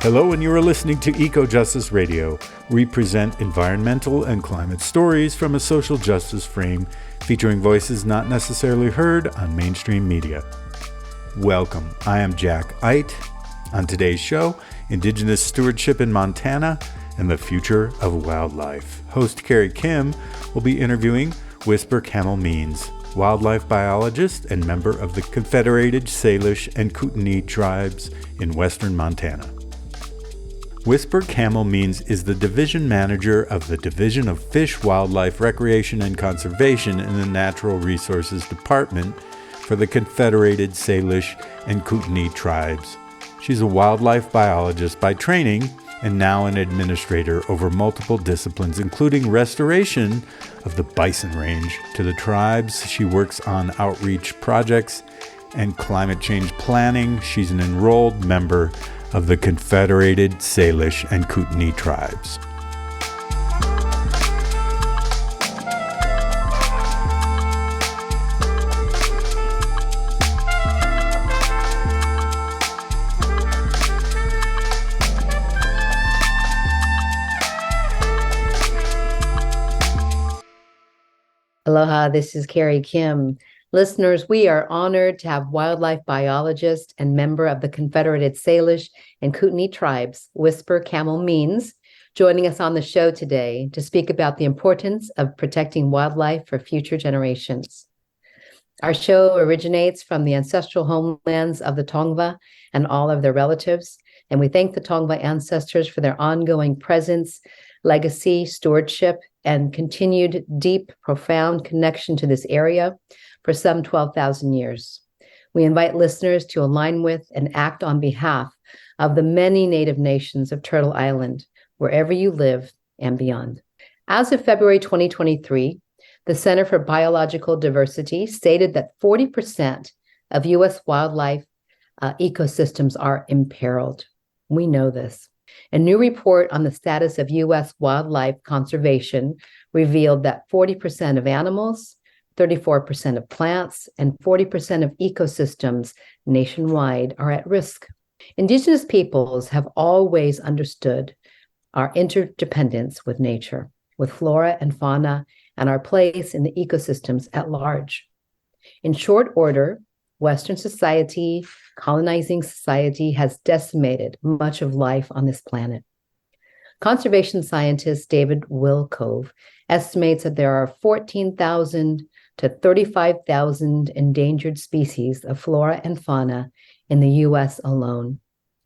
Hello, and you are listening to EcoJustice Radio. We present environmental and climate stories from a social justice frame, featuring voices not necessarily heard on mainstream media. Welcome. I am Jack Eidt. On today's show, Indigenous Stewardship in Montana and the Future of Wildlife. Host Carrie Kim will be interviewing Whisper Camel Means, wildlife biologist and member of the Confederated Salish and Kootenai tribes in western Montana. Whisper Camel Means is the division manager of the Division of Fish, Wildlife, Recreation, and Conservation in the Natural Resources Department for the Confederated Salish and Kootenai tribes. She's a wildlife biologist by training and now an administrator over multiple disciplines, including restoration of the bison range to the tribes. She works on outreach projects and climate change planning. She's an enrolled member of the Confederated Salish and Kootenai tribes. Aloha, this is Carrie Kim. Listeners, we are honored to have wildlife biologist and member of the Confederated Salish and Kootenai tribes, Whisper Camel Means, joining us on the show today to speak about the importance of protecting wildlife for future generations. Our show originates from the ancestral homelands of the Tongva and all of their relatives, and we thank the Tongva ancestors for their ongoing presence, legacy, stewardship, and continued deep, profound connection to this area for some 12,000 years. We invite listeners to align with and act on behalf of the many Native nations of Turtle Island, wherever you live and beyond. As of February 2023, the Center for Biological Diversity stated that 40% of U.S. wildlife ecosystems are imperiled. We know this. A new report on the status of U.S. wildlife conservation revealed that 40% of animals, 34% of plants, and 40% of ecosystems nationwide are at risk. Indigenous peoples have always understood our interdependence with nature, with flora and fauna, and our place in the ecosystems at large. In short order, Western society, colonizing society, has decimated much of life on this planet. Conservation scientist David Wilcove estimates that there are 14,000 to 35,000 endangered species of flora and fauna in the U.S. alone.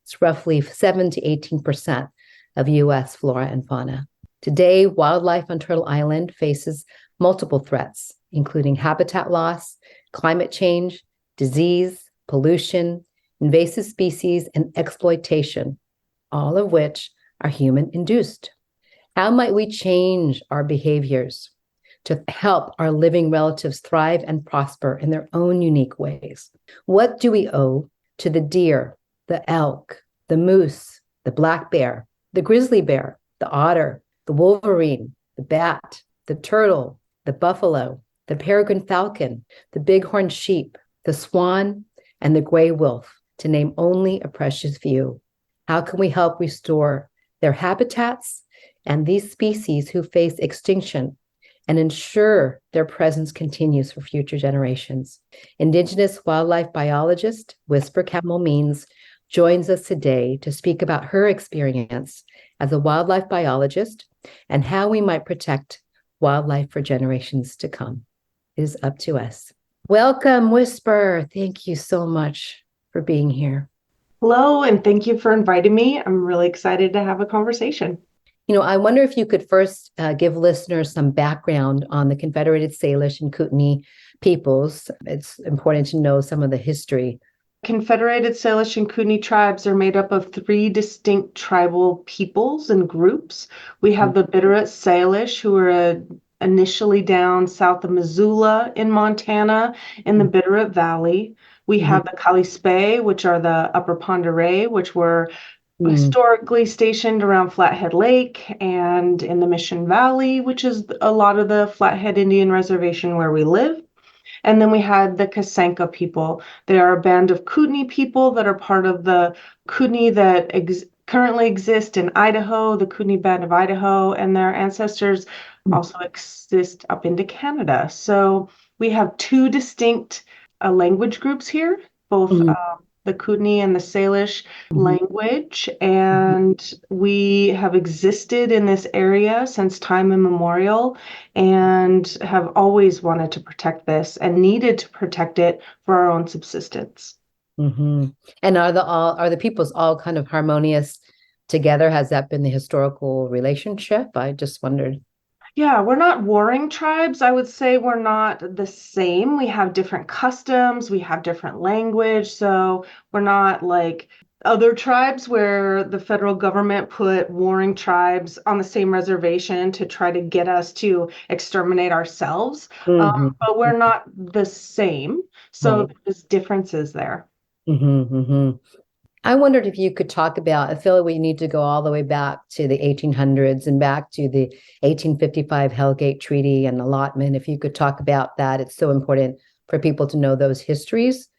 It's roughly 7 to 18% of U.S. flora and fauna. Today, wildlife on Turtle Island faces multiple threats, including habitat loss, climate change, disease, pollution, invasive species, and exploitation, all of which are human-induced. How might we change our behaviors to help our living relatives thrive and prosper in their own unique ways? What do we owe to the deer, the elk, the moose, the black bear, the grizzly bear, the otter, the wolverine, the bat, the turtle, the buffalo, the peregrine falcon, the bighorn sheep, the swan, and the gray wolf, to name only a precious few? How can we help restore their habitats and these species who face extinction and ensure their presence continues for future generations? Indigenous wildlife biologist Whisper Camel Means joins us today to speak about her experience as a wildlife biologist and how we might protect wildlife for generations to come. It is up to us. Welcome, Whisper. Thank you so much for being here. Hello, and thank you for inviting me. I'm really excited to have a conversation. I wonder if you could first give listeners some background on the Confederated Salish and Kootenai peoples. It's important to know some of the history. Confederated Salish and Kootenai tribes are made up of 3 distinct tribal peoples and groups. We have the Bitterroot Salish, who are initially down south of Missoula in Montana in the Bitterroot Valley. We have the Kalispay, which are the Upper Pend Oreille, which were historically stationed around Flathead Lake and in the Mission Valley, which is a lot of the Flathead Indian Reservation where we live. And then we had the Kasanka people. They are a band of Kootenai people that are part of the Kootenai that currently exist in Idaho, the Kootenai Band of Idaho, and their ancestors also exist up into Canada. So we have two distinct language groups here, both the Kootenai and the Salish language, and we have existed in this area since time immemorial and have always wanted to protect this and needed to protect it for our own subsistence. And are the peoples all kind of harmonious together? Has that been the historical relationship? I just wondered. Yeah, we're not warring tribes. I would say we're not the same. We have different customs, we have different language. So we're not like other tribes where the federal government put warring tribes on the same reservation to try to get us to exterminate ourselves. But we're not the same. So there's differences there. I wondered if you could talk about, I feel like we need to go all the way back to the 1800s and back to the 1855 Hellgate Treaty and allotment. If you could talk about that, it's so important for people to know those histories.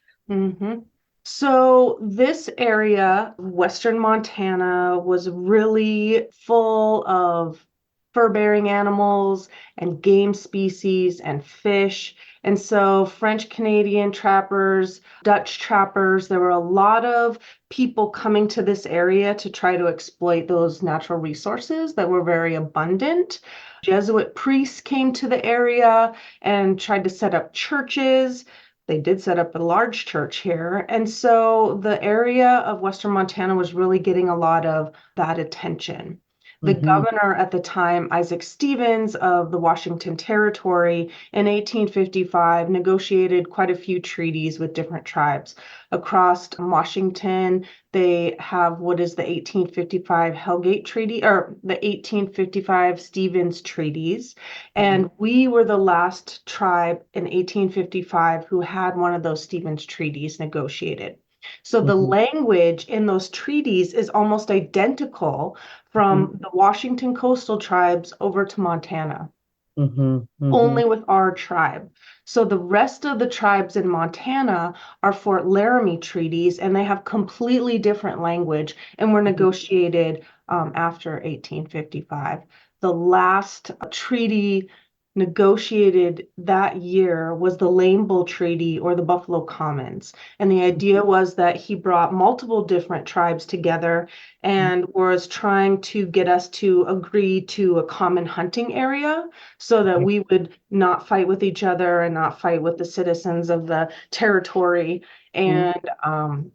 So this area, Western Montana, was really full of fur-bearing animals and game species and fish. And so French Canadian trappers, Dutch trappers, there were a lot of people coming to this area to try to exploit those natural resources that were very abundant. Jesuit priests came to the area and tried to set up churches. They did set up a large church here. And so the area of Western Montana was really getting a lot of that attention. The governor at the time, Isaac Stevens of the Washington Territory, in 1855 negotiated quite a few treaties with different tribes. Across Washington, they have what is the 1855 Hellgate Treaty, or the 1855 Stevens Treaties. And we were the last tribe in 1855 who had one of those Stevens Treaties negotiated. So the language in those treaties is almost identical from the Washington coastal tribes over to Montana, only with our tribe. So the rest of the tribes in Montana are Fort Laramie treaties, and they have completely different language and were negotiated after 1855. The last treaty negotiated that year was the Lame Bull Treaty or the Buffalo Commons. And the idea was that he brought multiple different tribes together and was trying to get us to agree to a common hunting area so that we would not fight with each other and not fight with the citizens of the territory. And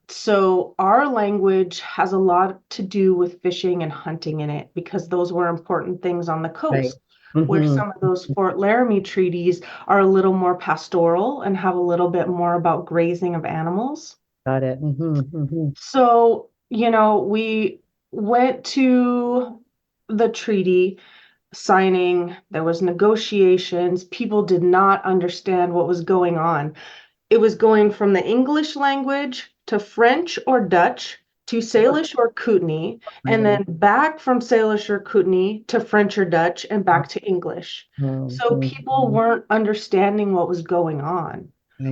so our language has a lot to do with fishing and hunting in it because those were important things on the coast. Where some of those Fort Laramie treaties are a little more pastoral and have a little bit more about grazing of animals. Got it. So, we went to the treaty signing, there was negotiations, people did not understand what was going on. It was going from the English language to French or Dutch to Salish or Kootenai, and then back from Salish or Kootenai to French or Dutch and back to English. So people weren't understanding what was going on.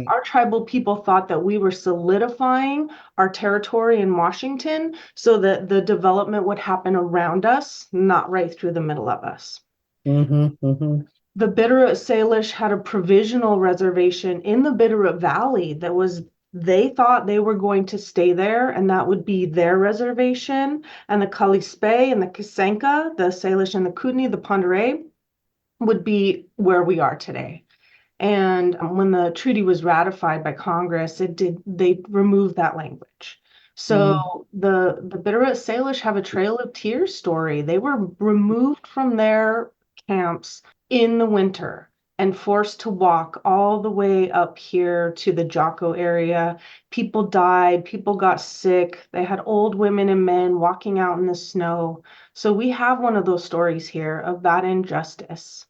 Our tribal people thought that we were solidifying our territory in Washington so that the development would happen around us, not right through the middle of us. The Bitterroot Salish had a provisional reservation in the Bitterroot Valley they thought they were going to stay there and that would be their reservation. And the Kalispay and the Kisanka, the Salish and the Kootenai, the Pend Oreille, would be where we are today. And when the treaty was ratified by Congress, they removed that language. So the Bitterroot Salish have a Trail of Tears story. They were removed from their camps in the winter and forced to walk all the way up here to the Jocko area. People died, people got sick. They had old women and men walking out in the snow. So we have one of those stories here of that injustice.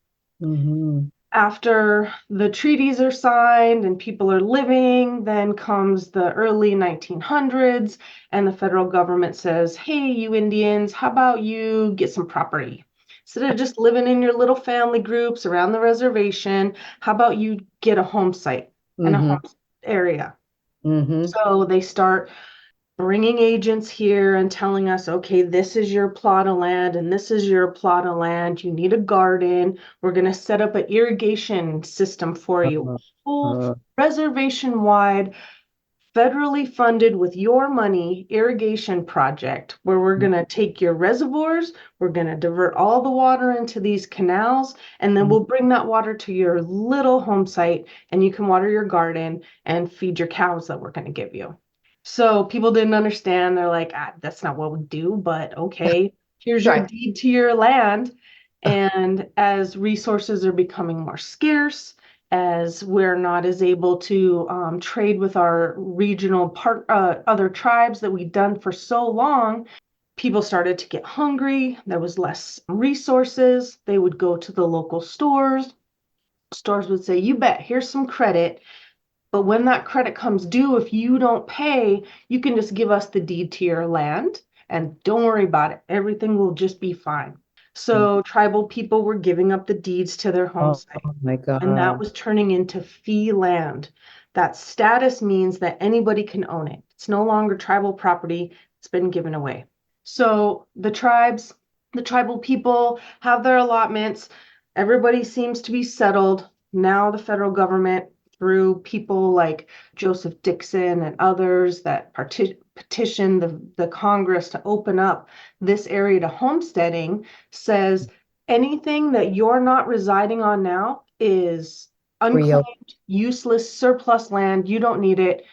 After the treaties are signed and people are living, then comes the early 1900s and the federal government says, hey, you Indians, how about you get some property? Instead of just living in your little family groups around the reservation, how about you get a home site and a home area? So they start bringing agents here and telling us, okay, this is your plot of land and this is your plot of land. You need a garden. We're going to set up an irrigation system for you, whole reservation-wide, federally funded with your money irrigation project where we're going to take your reservoirs, we're going to divert all the water into these canals, and then we'll bring that water to your little home site and you can water your garden and feed your cows that we're going to give you. So people didn't understand. They're like, that's not what we do, but okay, here's your Right. deed to your land. And as resources are becoming more scarce, as we're not as able to trade with our regional other tribes that we've done for so long, people started to get hungry. There was less resources. They would go to the local stores. Stores would say, you bet, here's some credit. But when that credit comes due, if you don't pay, you can just give us the deed to your land and don't worry about it. Everything will just be fine. So tribal people were giving up the deeds to their home site. Oh my And that God. was turning into fee land. That status means that anybody can own it. It's no longer tribal property. It's been given away. So the tribal people have their allotments. Everybody seems to be settled. Now the federal government, through people like Joseph Dixon and others that petitioned the Congress to open up this area to homesteading, says anything that you're not residing on now is unclaimed, useless, surplus land. You don't need it.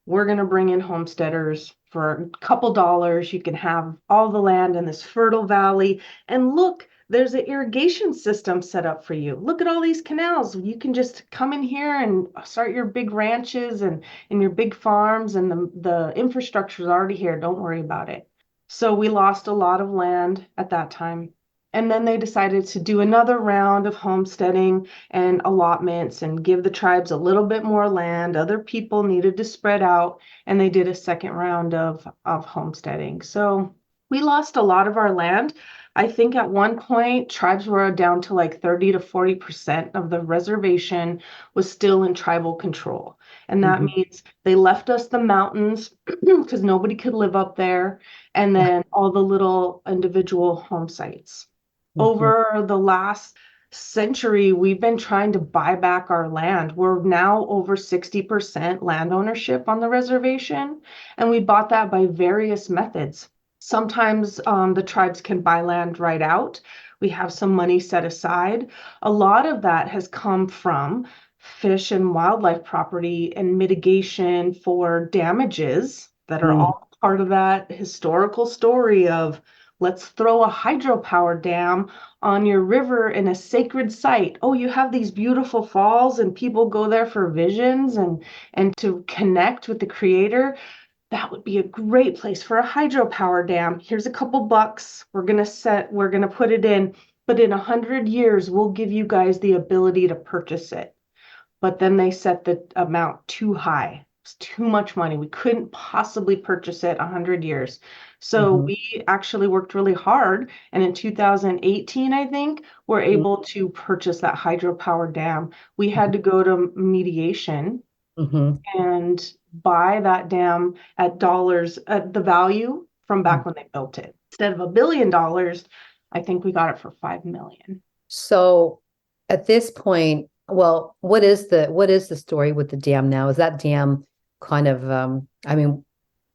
We're going to bring in homesteaders for a couple dollars. You can have all the land in this fertile valley. And look, there's an irrigation system set up for you. Look at all these canals. You can just come in here and start your big ranches and your big farms, and the infrastructure is already here. Don't worry about it. So we lost a lot of land at that time. And then they decided to do another round of homesteading and allotments and give the tribes a little bit more land. Other people needed to spread out, and they did a second round of homesteading. So we lost a lot of our land. I think at one point, tribes were down to like 30 to 40% of the reservation was still in tribal control. And that means they left us the mountains because nobody could live up there, and then all the little individual home sites. Over the last century, we've been trying to buy back our land. We're now over 60% land ownership on the reservation, and we bought that by various methods. Sometimes the tribes can buy land right out. We have some money set aside. A lot of that has come from fish and wildlife property and mitigation for damages that are all part of that historical story of let's throw a hydropower dam on your river in a sacred site. Oh, you have these beautiful falls and people go there for visions and to connect with the creator. That would be a great place for a hydropower dam. Here's a couple bucks. We're going to put it in, but in 100 years, we'll give you guys the ability to purchase it. But then they set the amount too high. It's too much money. We couldn't possibly purchase it 100 years. So we actually worked really hard. And in 2018, I think, we're able to purchase that hydropower dam. We had to go to mediation and buy that dam at dollars, at the value from back when they built it. Instead of $1 billion, I think we got it for 5 million. So at this point, well, what is the story with the dam now? Is that dam kind of,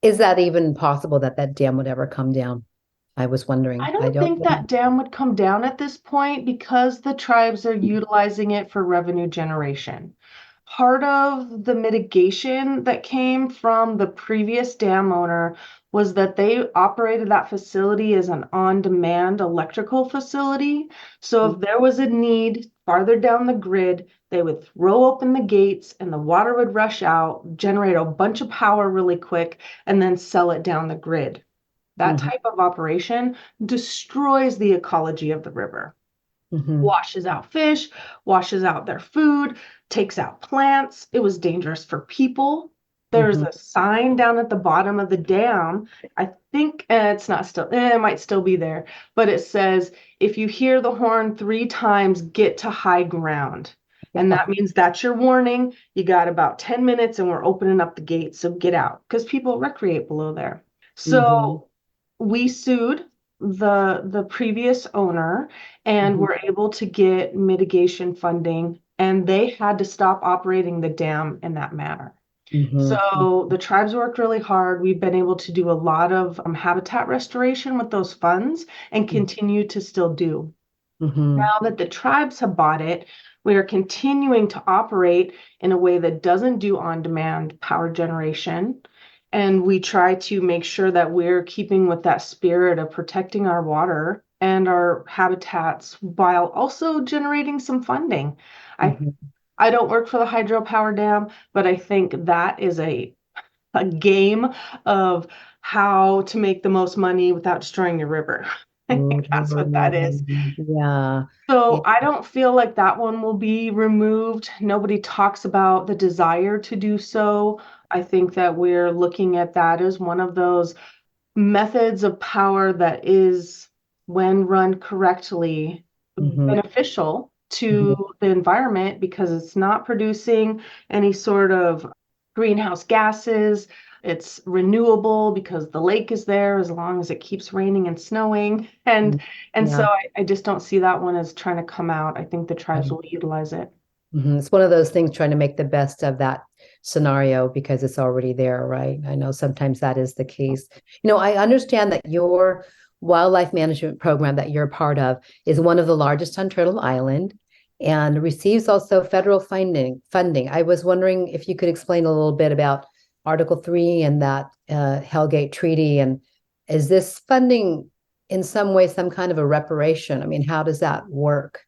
is that even possible that dam would ever come down? I was wondering. I don't think know. that dam would come down at this point because the tribes are utilizing it for revenue generation. Part of the mitigation that came from the previous dam owner was that they operated that facility as an on-demand electrical facility. So if there was a need farther down the grid, they would throw open the gates and the water would rush out, generate a bunch of power really quick, and then sell it down the grid. That type of operation destroys the ecology of the river. Washes out fish, washes out their food, takes out plants. It was dangerous for people. There's a sign down at the bottom of the dam. I think it's not still, it might still be there, but it says, if you hear the horn 3 times, get to high ground. And that means that's your warning. You got about 10 minutes and we're opening up the gates. So get out, because people recreate below there. So we sued the previous owner and were able to get mitigation funding, and they had to stop operating the dam in that manner. So the tribes worked really hard. We've been able to do a lot of habitat restoration with those funds and continue to still do. Now that the tribes have bought it, we are continuing to operate in a way that doesn't do on-demand power generation. And we try to make sure that we're keeping with that spirit of protecting our water and our habitats while also generating some funding. I don't work for the hydropower dam, but I think that is a game of how to make the most money without destroying your river. I think that's what that is. Yeah. So I don't feel like that one will be removed. Nobody talks about the desire to do so. I think that we're looking at that as one of those methods of power that is, when run correctly, beneficial to the environment, because it's not producing any sort of greenhouse gases. It's renewable because the lake is there as long as it keeps raining and snowing. And so I just don't see that one as trying to come out. I think the tribes will utilize it. It's one of those things, trying to make the best of that scenario because it's already there, right? I know sometimes that is the case. I understand that your wildlife management program that you're a part of is one of the largest on Turtle Island and receives also federal funding. I was wondering if you could explain a little bit about Article 3 and that Hellgate Treaty. And is this funding in some way some kind of a reparation? I mean, how does that work?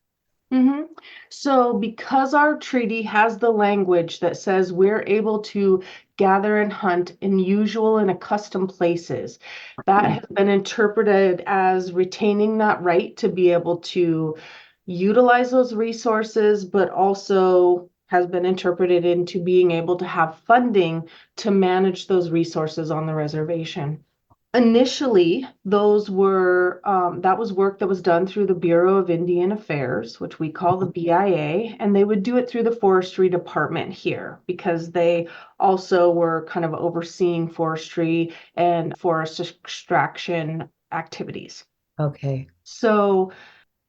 So because our treaty has the language that says we're able to gather and hunt in usual and accustomed places, that has been interpreted as retaining that right to be able to utilize those resources, but also has been interpreted into being able to have funding to manage those resources on the reservation. Initially, those were that was work that was done through the Bureau of Indian Affairs, which we call the BIA, and they would do it through the Forestry Department here because they also were kind of overseeing forestry and forest extraction activities. Okay. So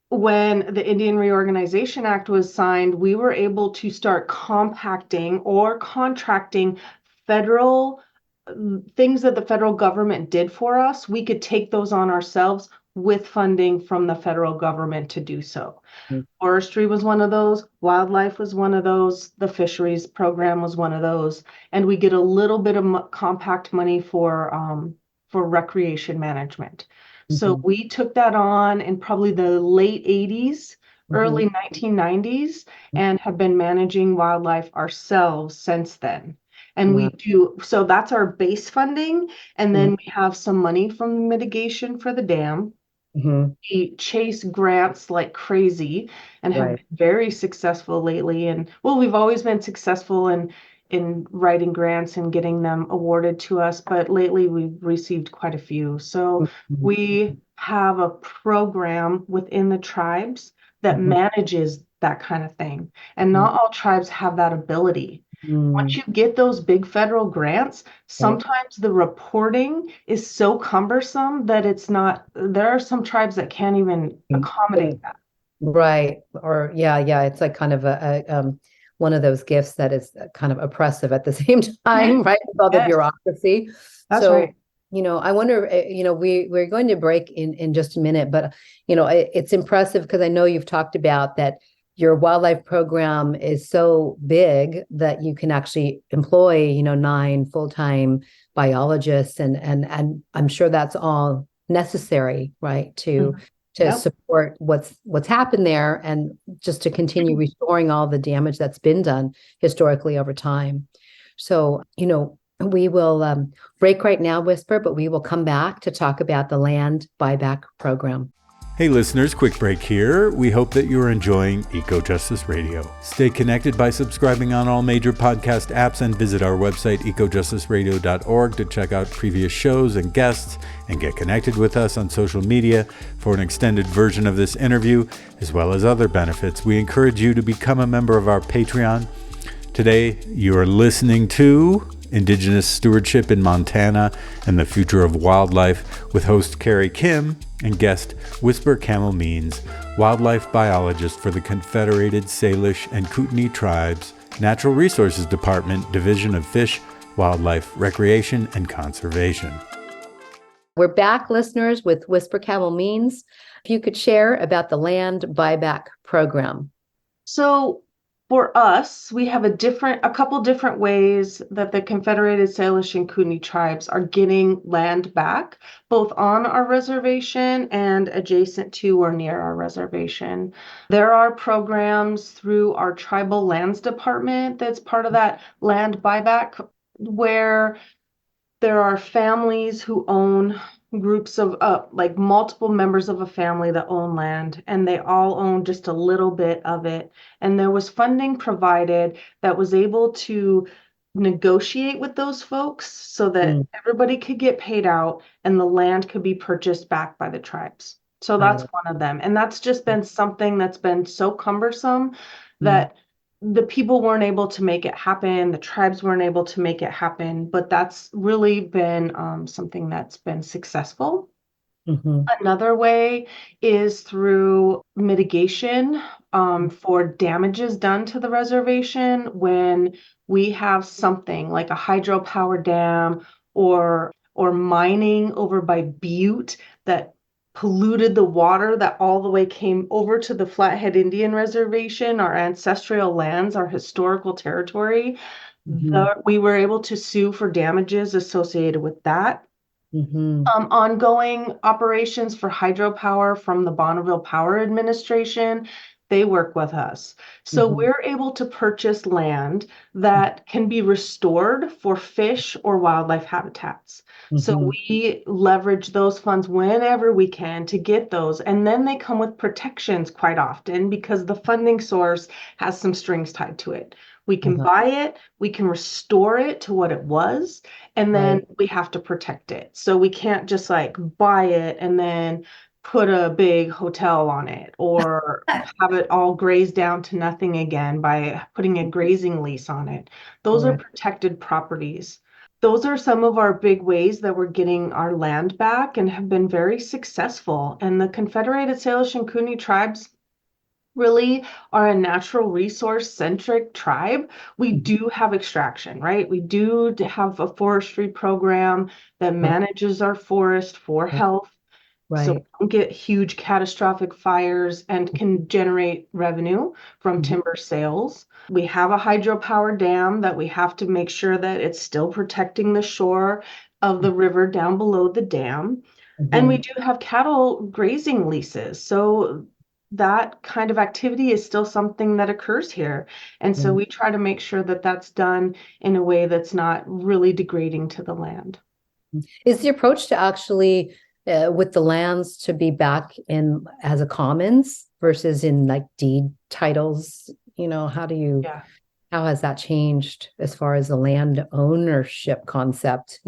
when the Indian Reorganization Act was signed, we were able to start compacting or contracting federal things that the federal government did for us. We could take those on ourselves with funding from the federal government to do so. Forestry was one of those, wildlife was one of those, the fisheries program was one of those, and we get a little bit of compact money for recreation management. So we took that on in probably the late 80s, early 1990s, and have been managing wildlife ourselves since then. And we do, so that's our base funding. And then we have some money from mitigation for the dam. We chase grants like crazy and have been very successful lately. And well, we've always been successful in writing grants and getting them awarded to us, but lately we've received quite a few. So we have a program within the tribes that manages that kind of thing. And not all tribes have that ability. Once you get those big federal grants, sometimes the reporting is so cumbersome that it's not, there are some tribes that can't even accommodate that. Right. Or yeah. It's like kind of a one of those gifts that is kind of oppressive at the same time, right? With all the bureaucracy. That's right. I wonder, we're going to break in just a minute, but, it's impressive because I know you've talked about that your wildlife program is so big that you can actually employ, 9 full-time biologists, and I'm sure that's all necessary, right, to support what's happened there and just to continue restoring all the damage that's been done historically over time. So, we will break right now, Whisper, but we will come back to talk about the land buyback program. Hey listeners, quick break here. We hope that you're enjoying EcoJustice Radio. Stay connected by subscribing on all major podcast apps and visit our website ecojusticeradio.org to check out previous shows and guests and get connected with us on social media for an extended version of this interview, as well as other benefits. We encourage you to become a member of our Patreon. Today, you are listening to Indigenous Stewardship in Montana and the Future of Wildlife with host Carrie Kim and guest Whisper Camel Means, wildlife biologist for the Confederated Salish and Kootenai Tribes, Natural Resources Department, Division of Fish, Wildlife, Recreation, and Conservation. We're back, listeners, with Whisper Camel Means. If you could share about the land buyback program. So for us, we have a couple different ways that the Confederated Salish and Kootenai tribes are getting land back, both on our reservation and adjacent to or near our reservation. There are programs through our Tribal Lands Department that's part of that land buyback, where there are families who own groups of like multiple members of a family that own land, and they all own just a little bit of it. And there was funding provided that was able to negotiate with those folks so that everybody could get paid out and the land could be purchased back by the tribes. So that's one of them. And that's just been something that's been so cumbersome that the people weren't able to make it happen. The tribes weren't able to make it happen, but that's really been something that's been successful. Another way is through mitigation for damages done to the reservation when we have something like a hydropower dam or mining over by Butte that polluted the water that all the way came over to the Flathead Indian Reservation, our ancestral lands, our historical territory. We were able to sue for damages associated with that. Ongoing operations for hydropower from the Bonneville Power Administration, they work with us. So we're able to purchase land that can be restored for fish or wildlife habitats. So we leverage those funds whenever we can to get those. And then they come with protections quite often because the funding source has some strings tied to it. We can buy it, we can restore it to what it was, and then we have to protect it. So we can't just like buy it and then put a big hotel on it or have it all grazed down to nothing again by putting a grazing lease on it. Those are protected properties. Those are some of our big ways that we're getting our land back and have been very successful. And the Confederated Salish and Kootenai tribes really are a natural resource centric tribe. We do have extraction, right? We do have a forestry program that manages our forest for health. So we don't get huge catastrophic fires and can generate revenue from timber sales. We have a hydropower dam that we have to make sure that it's still protecting the shore of the river down below the dam. And we do have cattle grazing leases. So that kind of activity is still something that occurs here. And so we try to make sure that that's done in a way that's not really degrading to the land. Is the approach to actually with the lands to be back in as a commons versus in like deed titles? How has that changed as far as the land ownership concept,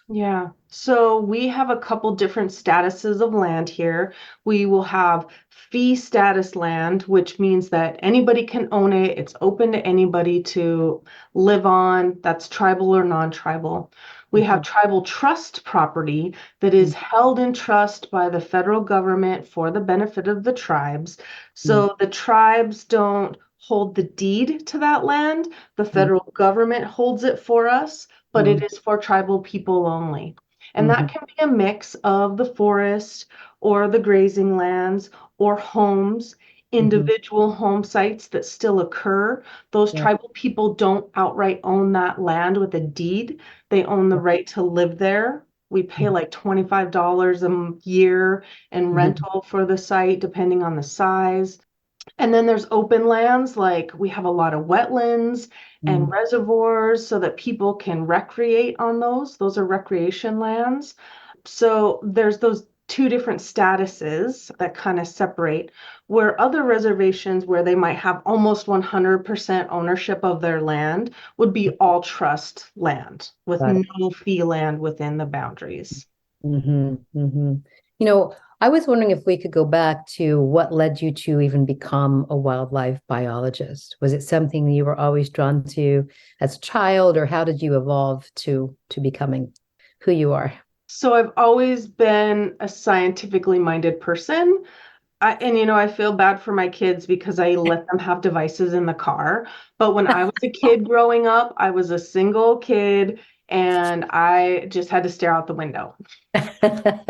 Yeah, so we have a couple different statuses of land here. We will have fee status land, which means that anybody can own it. It's open to anybody to live on. That's tribal or non-tribal. We have tribal trust property that is held in trust by the federal government for the benefit of the tribes. So the tribes don't hold the deed to that land. The federal government holds it for us, but it is for tribal people only. And that can be a mix of the forest or the grazing lands or homes, individual home sites that still occur. Those tribal people don't outright own that land with a deed. They own the right to live there. We pay like $25 a year in rental for the site, depending on the size. And then there's open lands, like we have a lot of wetlands and reservoirs so that people can recreate on those. Those are recreation lands. So there's those two different statuses that kind of separate, where other reservations where they might have almost 100% ownership of their land would be all trust land with Got it. no fee land within the boundaries. Mm-hmm, mm-hmm. You know, I was wondering if we could go back to what led you to even become a wildlife biologist. Was it something you were always drawn to as a child, or how did you evolve to becoming who you are? So I've always been a scientifically minded person. I feel bad for my kids because I let them have devices in the car. But when I was a kid growing up, I was a single kid and I just had to stare out the window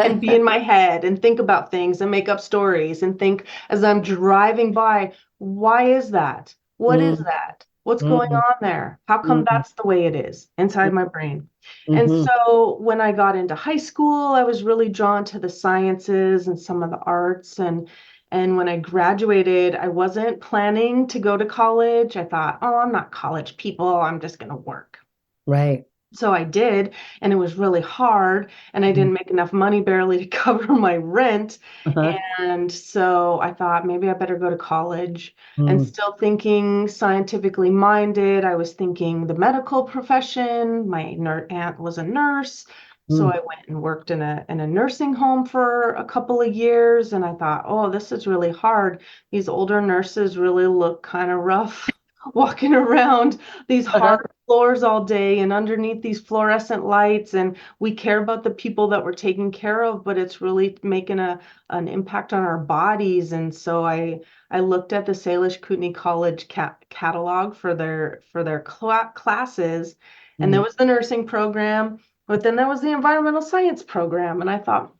and be in my head and think about things and make up stories and think as I'm driving by, why is that? What is Mm, that? What's going mm, on there? How come mm, that's the way it is inside my brain? And mhm. so when I got into high school, I was really drawn to the sciences and some of the arts. And when I graduated, I wasn't planning to go to college. I thought, oh, I'm not college people. I'm just going to work. Right. So I did, and it was really hard, and I didn't make enough money barely to cover my rent. Uh-huh. And so I thought maybe I better go to college. And Mm, still thinking scientifically minded, I was thinking the medical profession. My aunt was a nurse. So mm. I went and worked in a nursing home for a couple of years, and I thought, oh, this is really hard. These older nurses really look kind of rough walking around these Uh-huh. hard floors all day and underneath these fluorescent lights, and we care about the people that we're taking care of, but it's really making an impact on our bodies. And so I looked at the Salish Kootenai College catalog for their classes, and there Mm, was the nursing program, but then there was the environmental science program, and I thought,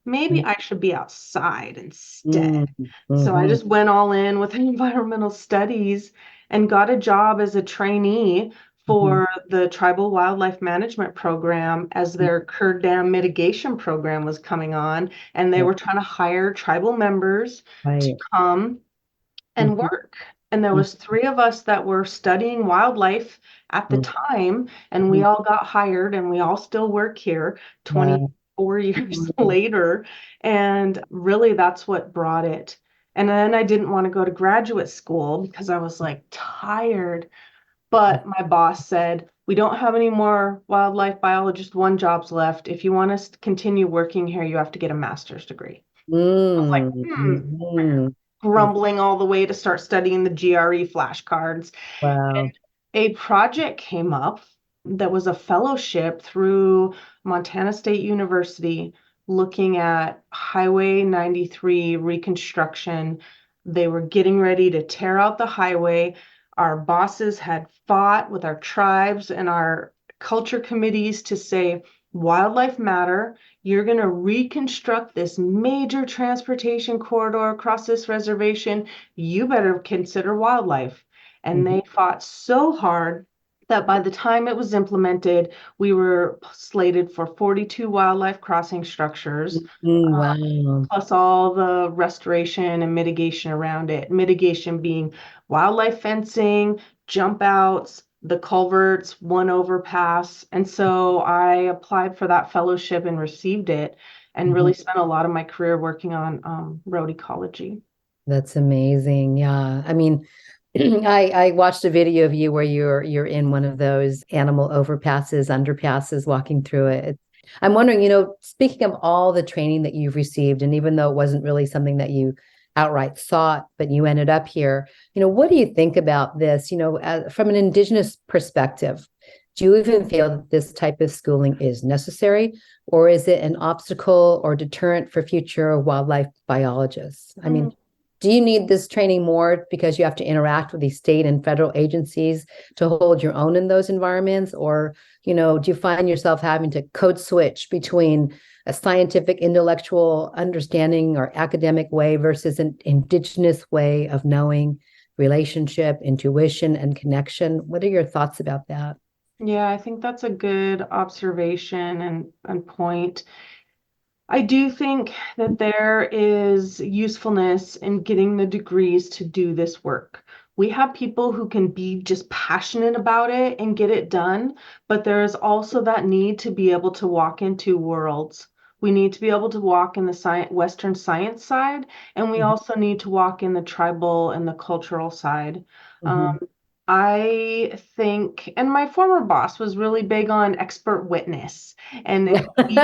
maybe mm, I should be outside instead. mm, So I mhm, just went all in with environmental studies and got a job as a trainee mhm, for the Tribal Wildlife Management Program as mm. their Kurd Dam mitigation program was coming on. And they Yeah, were trying to hire tribal members to right. come and Mhm, work. And there mhm, was three of us that were studying wildlife at the mhm, time, and we mhm. all got hired, and we all still work here Wow. 24 years Mhm, later. And really, that's what brought it. And then I didn't want to go to graduate school because I was like tired. But my boss said, we don't have any more wildlife biologist one jobs left. If you want us to continue working here, you have to get a master's degree. I was like, mm, mhm. grumbling all the way to start studying the GRE flashcards. Wow. And a project came up that was a fellowship through Montana State University looking at Highway 93 reconstruction. They were getting ready to tear out the highway. Our bosses had fought with our tribes and our culture committees to say, wildlife matter. You're going to reconstruct this major transportation corridor across this reservation. You better consider wildlife. And Mhm, they fought so hard that by the time it was implemented, we were slated for 42 wildlife crossing structures, mhm. Wow. plus all the restoration and mitigation around it. Mitigation being wildlife fencing, jump outs, the culverts, one overpass. And so I applied for that fellowship and received it, and Mhm. really spent a lot of my career working on road ecology. That's amazing. Yeah. I mean, I watched a video of you where you're in one of those animal overpasses, underpasses, walking through it. I'm wondering, speaking of all the training that you've received, and even though it wasn't really something that you outright thought, but you ended up here, what do you think about this? From an Indigenous perspective, do you even feel that this type of schooling is necessary, or is it an obstacle or deterrent for future wildlife biologists? I mean, do you need this training more because you have to interact with these state and federal agencies to hold your own in those environments? Or, do you find yourself having to code switch between a scientific, intellectual understanding or academic way versus an indigenous way of knowing, relationship, intuition, and connection? What are your thoughts about that? Yeah, I think that's a good observation and point. I do think that there is usefulness in getting the degrees to do this work. We have people who can be just passionate about it and get it done, but there is also that need to be able to walk into worlds We need to be able to walk in the Western science side, and we also need to walk in the tribal and the cultural side. Mhm. I think, and my former boss was really big on expert witness, and if we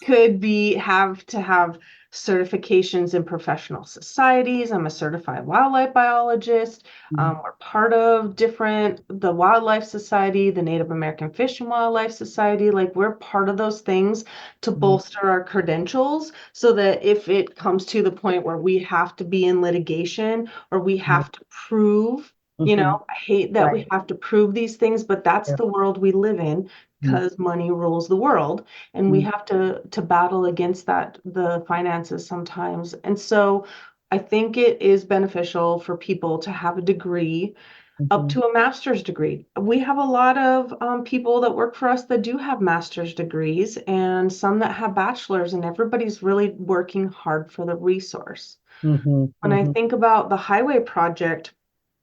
could have to have certifications in professional societies. I'm a certified wildlife biologist. We're part of the Wildlife Society, the Native American Fish and Wildlife Society. Like, we're part of those things to bolster our credentials so that if it comes to the point where we have to be in litigation or we have to prove, I hate that we Right. have to prove these things, but that's Yeah. the world we live in because money rules the world, and we have to battle against the finances sometimes. And so I think it is beneficial for people to have a degree up Mhm. to a master's degree. We have a lot of people that work for us that do have master's degrees and some that have bachelor's, and everybody's really working hard for the resource. Mhm. When I Mhm. think about the highway project,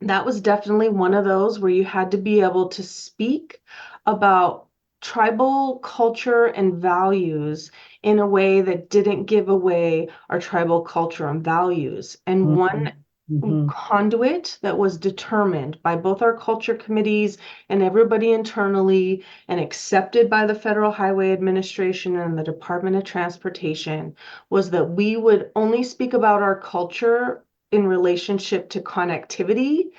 that was definitely one of those where you had to be able to speak about tribal culture and values in a way that didn't give away our tribal culture and values. And one Mhm. Mhm. conduit that was determined by both our culture committees and everybody internally and accepted by the Federal Highway Administration and the Department of Transportation was that we would only speak about our culture in relationship to connectivity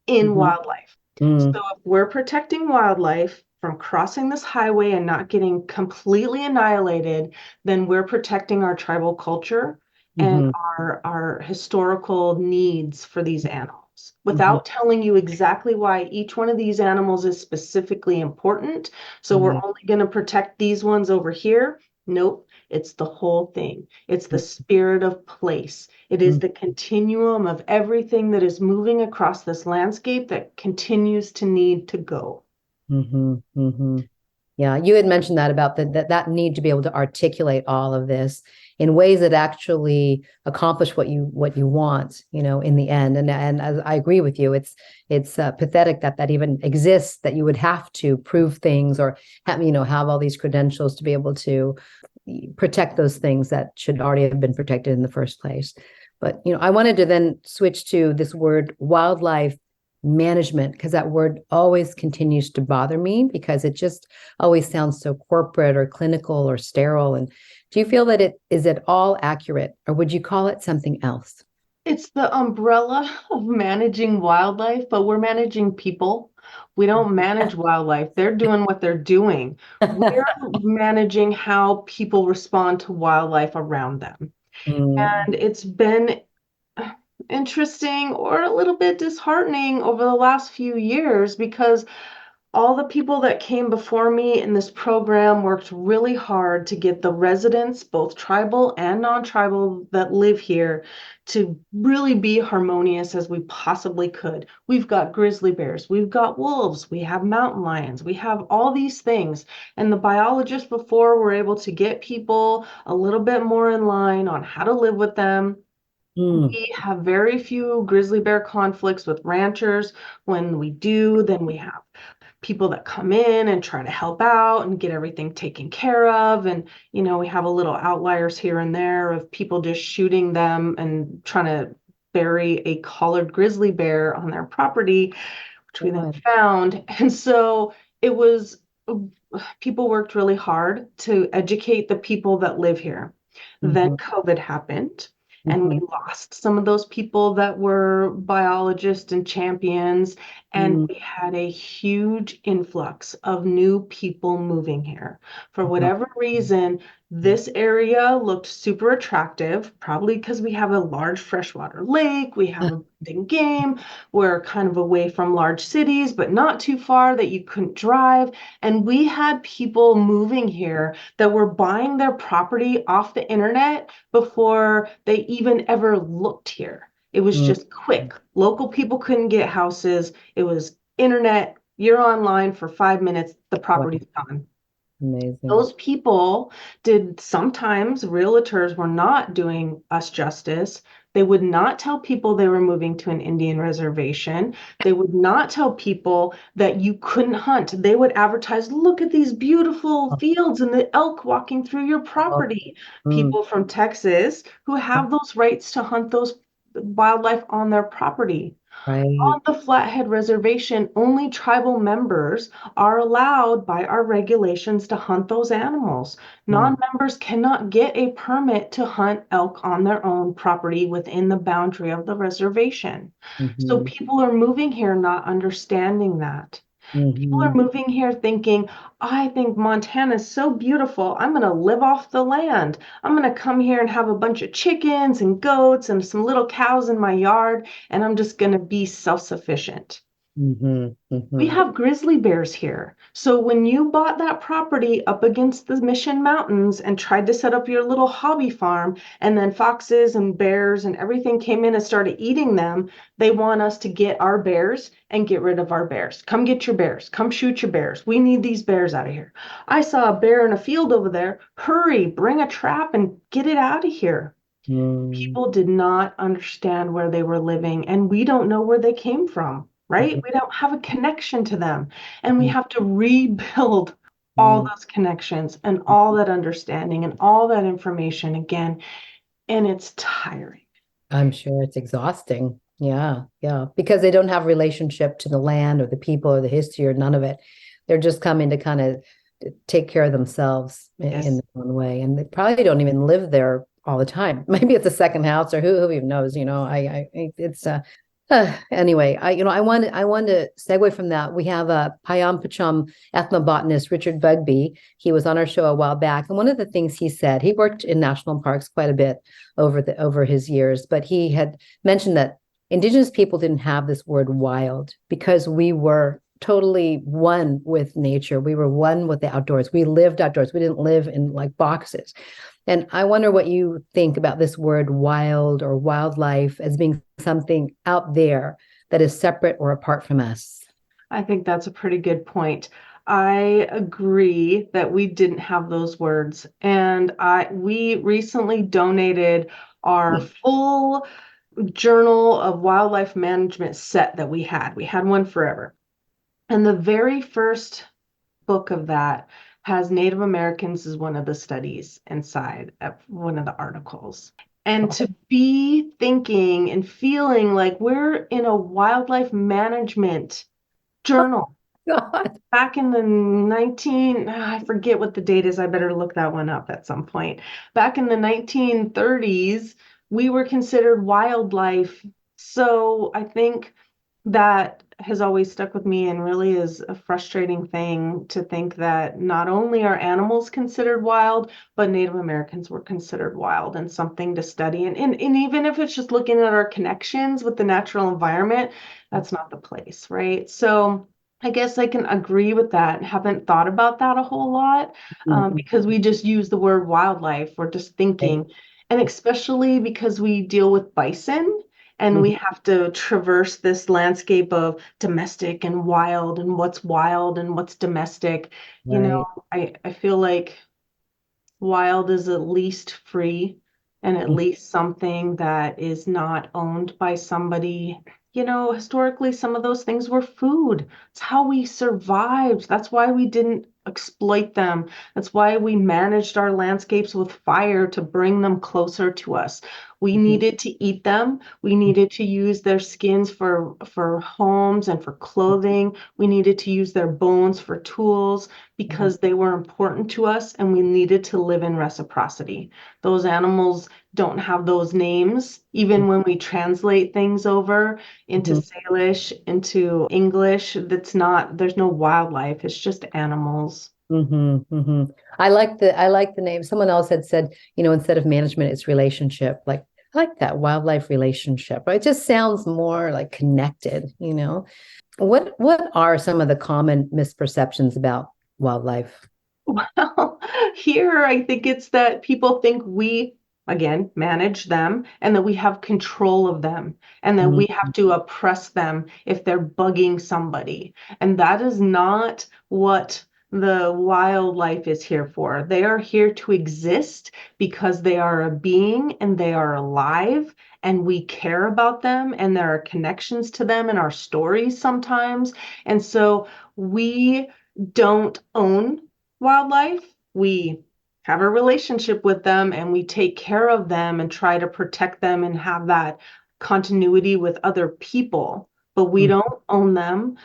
in Mhm. wildlife. Mhm. So if we're protecting wildlife from crossing this highway and not getting completely annihilated, then we're protecting our tribal culture and Mhm. our historical needs for these animals Mhm. without telling you exactly why each one of these animals is specifically important. So we're Mhm. only going to protect these ones over here. Nope, it's the whole thing. It's the spirit of place. It is Mhm. the continuum of everything that is moving across this landscape that continues to need to go. Mhm. Mhm. Yeah, you had mentioned that about that need to be able to articulate all of this in ways that actually accomplish what you want, in the end. And as I agree with you, it's pathetic that even exists, that you would have to prove things or have all these credentials to be able to protect those things that should already have been protected in the first place. But I wanted to then switch to this word wildlife management, because that word always continues to bother me because it just always sounds so corporate or clinical or sterile. And do you feel that it is at all accurate, or would you call it something else? It's the umbrella of managing wildlife, but we're managing people. We don't manage wildlife. They're doing what they're doing. We're managing how people respond to wildlife around them. Mm, And it's been interesting or a little bit disheartening over the last few years because all the people that came before me in this program worked really hard to get the residents, both tribal and non-tribal, that live here to really be harmonious as we possibly could. We've got grizzly bears, we've got wolves, we have mountain lions, we have all these things. And the biologists before were able to get people a little bit more in line on how to live with them. mm, We have very few grizzly bear conflicts with ranchers. When we do, then we have people that come in and try to help out and get everything taken care of. And, we have a little outliers here and there of people just shooting them and trying to bury a collared grizzly bear on their property, which we then God. found. And so it was, people worked really hard to educate the people that live here. Then Mhm, COVID happened, and we mhm, lost some of those people that were biologists and champions. And mm, we had a huge influx of new people moving here. For whatever reason, this area looked super attractive, probably because we have a large freshwater lake, we have abundant game, we're kind of away from large cities, but not too far that you couldn't drive. And we had people moving here that were buying their property off the internet before they even ever looked here. It was mm. just quick. Local people couldn't get houses. It was internet. You're online for 5 minutes, the Wow. property's gone. Amazing. Those people sometimes realtors were not doing us justice. They would not tell people they were moving to an Indian reservation. They would not tell people that you couldn't hunt. They would advertise, look at these beautiful fields and the elk walking through your property. Mm, People from Texas who have those rights to hunt those wildlife on their property. right. On the Flathead Reservation, only tribal members are allowed by our regulations to hunt those animals. Mm, Non-members cannot get a permit to hunt elk on their own property within the boundary of the reservation. So mhm, people are moving here not understanding that. People are mhm, moving here thinking, I think Montana is so beautiful. I'm going to live off the land. I'm going to come here and have a bunch of chickens and goats and some little cows in my yard, and I'm just going to be self-sufficient. mhm, We mhm. have grizzly bears here. So when you bought that property up against the Mission Mountains and tried to set up your little hobby farm, and then foxes and bears and everything came in and started eating them, they want us to get our bears and get rid of our bears. Come get your bears. Come shoot your bears. We need these bears out of here. I saw a bear in a field over there. Hurry, bring a trap and get it out of here. Mm, People did not understand where they were living, and we don't know where they came from, right? mhm, We don't have a connection to them, and we mhm, have to rebuild all mm. those connections and all that understanding and all that information again, and it's tiring. I'm sure it's exhausting. Yeah, yeah. Because they don't have relationship to the land or the people or the history or none of it. They're just coming to kind of take care of themselves in Yes. their own way. And they probably don't even live there all the time. Maybe it's a second house or who even knows, it's anyway, I want to segue from that. We have a Payam Pacham ethnobotanist, Richard Bugby. He was on our show a while back. And one of the things he said, he worked in national parks quite a bit over his years, but he had mentioned that Indigenous people didn't have this word wild because we were totally one with nature. We were one with the outdoors. We lived outdoors. We didn't live in like boxes. And I wonder what you think about this word wild or wildlife as being something out there that is separate or apart from us. I think that's a pretty good point. I agree that we didn't have those words, and we recently donated our full Journal of Wildlife Management set that we had. We had one forever. And the very first book of that has Native Americans as one of the studies inside of one of the articles. And to be thinking and feeling like we're in a wildlife management journal God. back in the I forget what the date is. I better look that one up at some point. Back in the 1930s, we were considered wildlife. So I think that has always stuck with me and really is a frustrating thing to think that not only are animals considered wild, but Native Americans were considered wild and something to study. And even if it's just looking at our connections with the natural environment, that's not the place, right? So I guess I can agree with that. Haven't thought about that a whole lot Mhm. because we just use the word wildlife. We're just thinking, and especially because we deal with bison and we Mhm. have to traverse this landscape of domestic and wild and what's domestic. You know, Right. I feel like wild is at least free and at least something that is not owned by somebody. You know, historically, some of those things were food. It's how we survived. That's why we didn't exploit them. That's why we managed our landscapes with fire to bring them closer to us. We Mhm. needed to eat them. We needed to use their skins for homes and for clothing. We needed to use their bones for tools Mhm. because they were important to us and we needed to live in reciprocity. Those animals don't have those names. Even when we translate things over into Mhm. Salish, into English, there's no wildlife, it's just animals. Mhm. Mhm. I like the name. Someone else had said, instead of management, it's relationship. Like I like that wildlife relationship. Right? It just sounds more like connected. What are some of the common misperceptions about wildlife? Well, here I think it's that people think we, again, manage them and that we have control of them and that we have Mhm. to oppress them if they're bugging somebody. And that is not what the wildlife is here for. They are here to exist because they are a being and they are alive, and we care about them, and there are connections to them in our stories sometimes. And so we don't own wildlife. We have a relationship with them and we take care of them and try to protect them and have that continuity with other people, but we don't own them.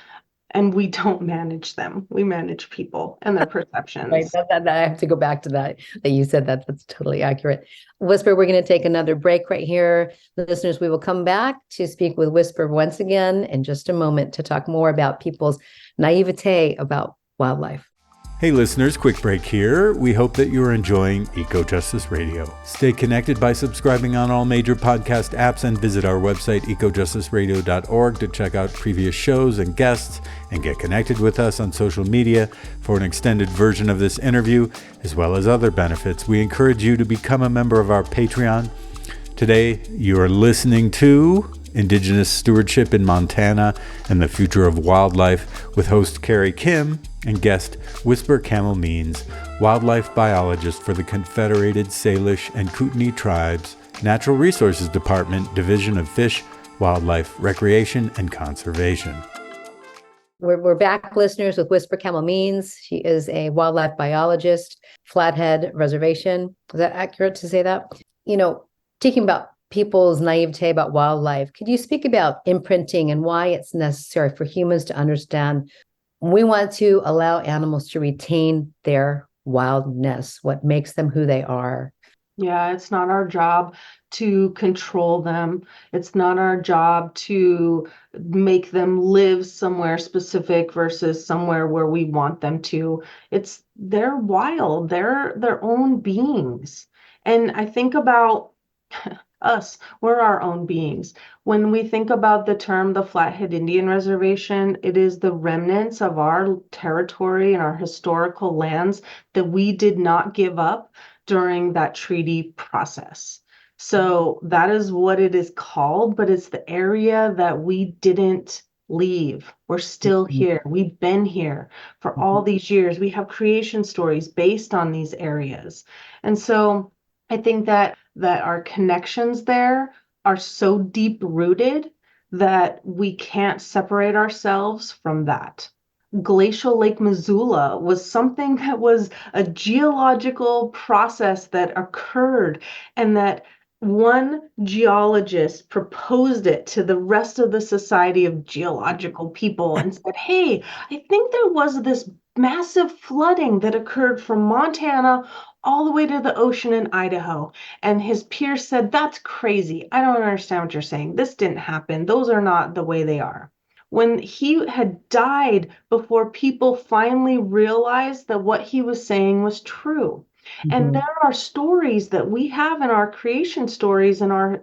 And we don't manage them. We manage people and their Right. perceptions. I have to go back to that you said that. That's totally accurate. Whisper, we're going to take another break right here. Listeners, we will come back to speak with Whisper once again in just a moment to talk more about people's naivete about wildlife. Hey listeners, quick break here. We hope that you're enjoying EcoJustice Radio. Stay connected by subscribing on all major podcast apps and visit our website ecojusticeradio.org to check out previous shows and guests and get connected with us on social media for an extended version of this interview, as well as other benefits. We encourage you to become a member of our Patreon. Today, you are listening to Indigenous Stewardship in Montana and the Future of Wildlife with host Carrie Kim and guest Whisper Camel Means, wildlife biologist for the Confederated Salish and Kootenai Tribes, Natural Resources Department, Division of Fish, Wildlife, Recreation, and Conservation. We're back, listeners, with Whisper Camel Means. She is a wildlife biologist, Flathead Reservation. Is that accurate to say that? Speaking about people's naivete about wildlife, could you speak about imprinting and why it's necessary for humans to understand we want to allow animals to retain their wildness, what makes them who they are? Yeah, it's not our job to control them. It's not our job to make them live somewhere specific versus somewhere where we want them to. They're wild. They're their own beings. And I think about us, we're our own beings. When we think about the term the Flathead Indian Reservation, it is the remnants of our territory and our historical lands that we did not give up during that treaty process. So that is what it is called, but it's the area that we didn't leave. We're still here. We've been here for all these years. We have creation stories based on these areas. And so I think that our connections there are so deep rooted that we can't separate ourselves from that. Glacial Lake Missoula was something that was a geological process that occurred, and that one geologist proposed it to the rest of the Society of Geological People and said, hey, I think there was this massive flooding that occurred from Montana all the way to the ocean in Idaho. And his peers said, that's crazy. I don't understand what you're saying. This didn't happen. Those are not the way they are. When he had died before people finally realized that what he was saying was true. And there are stories that we have in our creation stories and our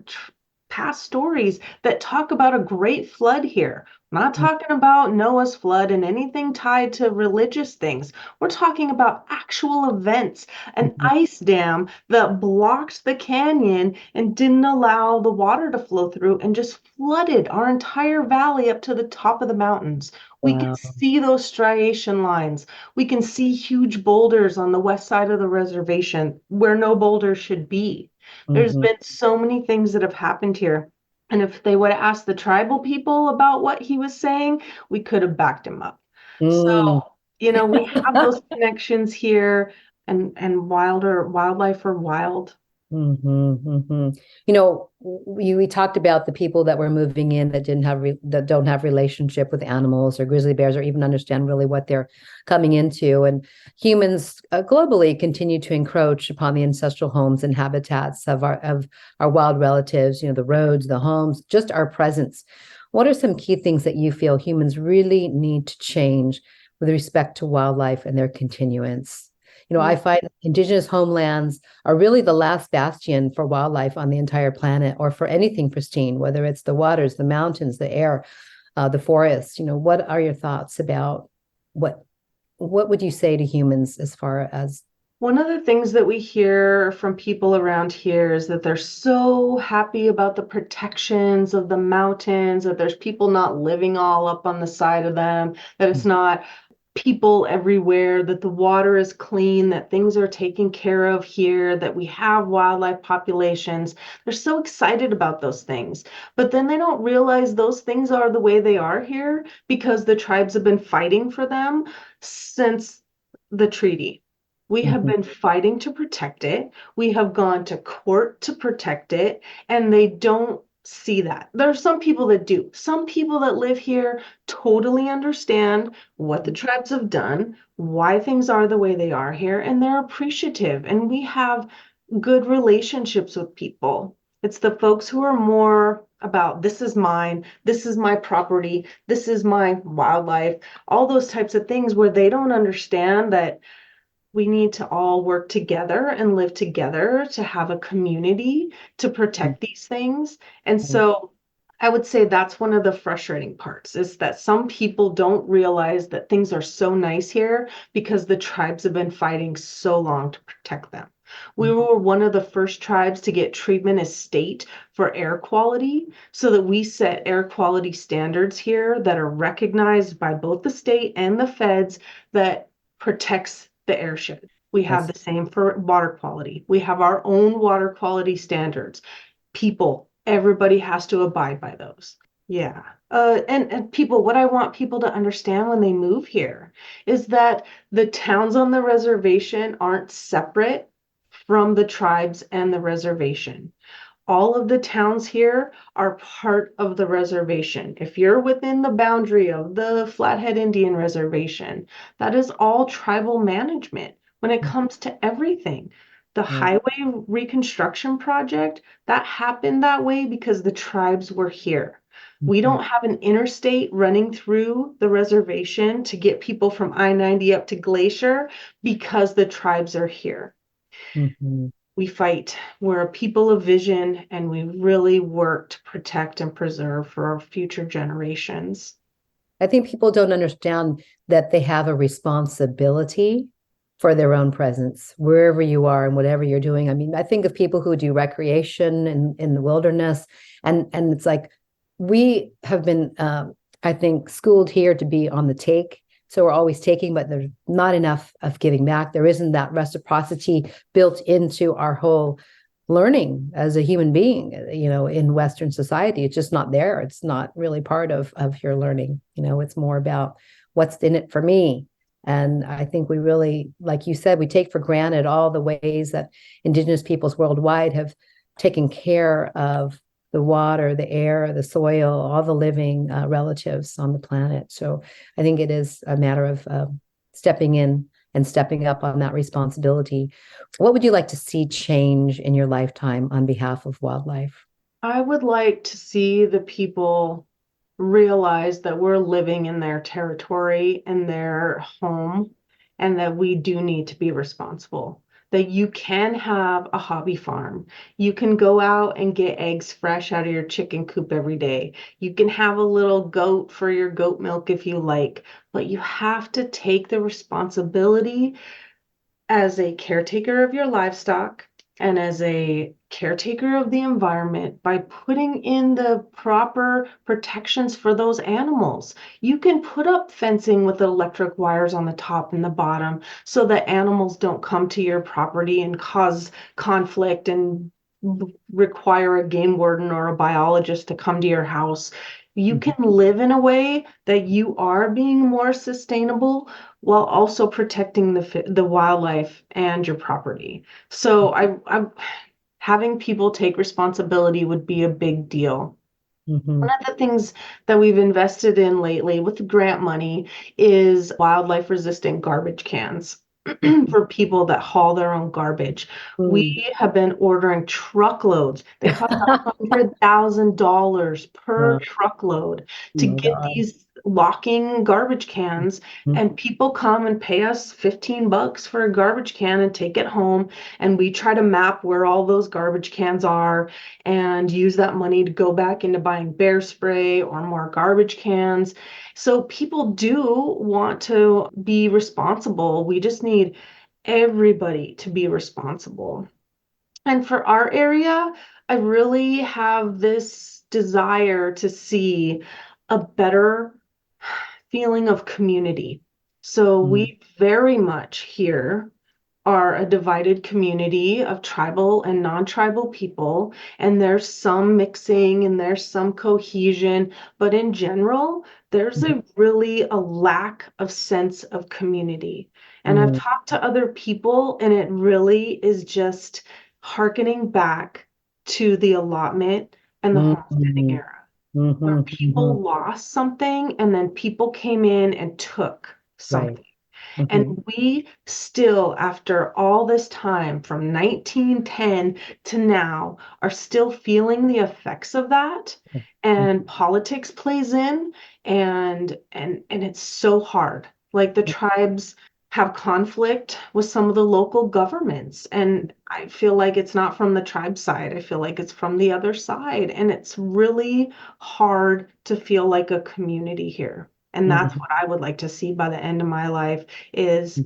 past stories that talk about a great flood here. I'm not talking about Noah's flood and anything tied to religious things. We're talking about actual events, an ice dam that blocked the canyon and didn't allow the water to flow through and just flooded our entire valley up to the top of the mountains. We can see those striation lines. We can see huge boulders on the west side of the reservation where no boulders should be. There's been so many things that have happened here. And if they would have asked the tribal people about what he was saying, we could have backed him up. So, we have those connections here, and wildlife are wild. We talked about the people that were moving in that that don't have relationship with animals or grizzly bears, or even understand really what they're coming into. And humans globally continue to encroach upon the ancestral homes and habitats of our wild relatives. The roads, the homes, just our presence. What are some key things that you feel humans really need to change with respect to wildlife and their continuance? I find indigenous homelands are really the last bastion for wildlife on the entire planet, or for anything pristine, whether it's the waters, the mountains, the air, the forests. What are your thoughts about what would you say to humans as far as? One of the things that we hear from people around here is that they're so happy about the protections of the mountains, that there's people not living all up on the side of them, that it's not people everywhere, that the water is clean, that things are taken care of here, that we have wildlife populations. They're so excited about those things. But then they don't realize those things are the way they are here because the tribes have been fighting for them since the treaty. We have been fighting to protect it. We have gone to court to protect it, and they don't see that. There are some people that do. Some people that live here totally understand what the tribes have done, why things are the way they are here, and they're appreciative. And we have good relationships with people. It's the folks who are more about this is mine, this is my property, this is my wildlife, all those types of things where they don't understand that we need to all work together and live together to have a community to protect these things. And so I would say that's one of the frustrating parts, is that some people don't realize that things are so nice here because the tribes have been fighting so long to protect them. We were one of the first tribes to get treatment as state for air quality, so that we set air quality standards here that are recognized by both the state and the feds that protects the airshed. We have the same for water quality. We have our own water quality standards. People, everybody has to abide by those. Yeah. And people, what I want people to understand when they move here is that the towns on the reservation aren't separate from the tribes and the reservation. All of the towns here are part of the reservation. If you're within the boundary of the Flathead Indian Reservation, that is all tribal management when it comes to everything. The highway reconstruction project, that happened that way because the tribes were here. We don't have an interstate running through the reservation to get people from I-90 up to Glacier because the tribes are here. We fight. We're a people of vision, and we really work to protect and preserve for our future generations. I think people don't understand that they have a responsibility for their own presence wherever you are and whatever you're doing. I mean, I think of people who do recreation in the wilderness, and it's like we have been, I think, schooled here to be on the take. So we're always taking, but there's not enough of giving back. There isn't that reciprocity built into our whole learning as a human being, in Western society. It's just not there. It's not really part of your learning. It's more about what's in it for me. And I think we really, like you said, we take for granted all the ways that Indigenous peoples worldwide have taken care of the water, the air, the soil, all the living relatives on the planet. So I think it is a matter of stepping in and stepping up on that responsibility. What would you like to see change in your lifetime on behalf of wildlife? I would like to see the people realize that we're living in their territory and their home, and that we do need to be responsible. That you can have a hobby farm. You can go out and get eggs fresh out of your chicken coop every day. You can have a little goat for your goat milk if you like, but you have to take the responsibility as a caretaker of your livestock and as a caretaker of the environment by putting in the proper protections for those animals. You can put up fencing with electric wires on the top and the bottom so that animals don't come to your property and cause conflict and require a game warden or a biologist to come to your house. You can live in a way that you are being more sustainable while also protecting the wildlife and your property. So I'm having people take responsibility would be a big deal. One of the things that we've invested in lately with grant money is wildlife resistant garbage cans for people that haul their own garbage. We have been ordering truckloads. They cost $100,000 per truckload to get these locking garbage cans, and people come and pay us $15 for a garbage can and take it home, and we try to map where all those garbage cans are and use that money to go back into buying bear spray or more garbage cans. So people do want to be responsible. We just need everybody to be responsible. And for our area, I really have this desire to see a better feeling of community. So we very much here are a divided community of tribal and non-tribal people, and there's some mixing and there's some cohesion, but in general, there's a lack of sense of community. And I've talked to other people, and it really is just hearkening back to the allotment and the homesteading era, where people lost something and then people came in and took Right. something. And we still, after all this time from 1910 to now, are still feeling the effects of that. And politics plays in, and it's so hard. Like the tribes have conflict with some of the local governments, and I feel like it's not from the tribe side. I feel like it's from the other side, and it's really hard to feel like a community here. And that's what I would like to see by the end of my life is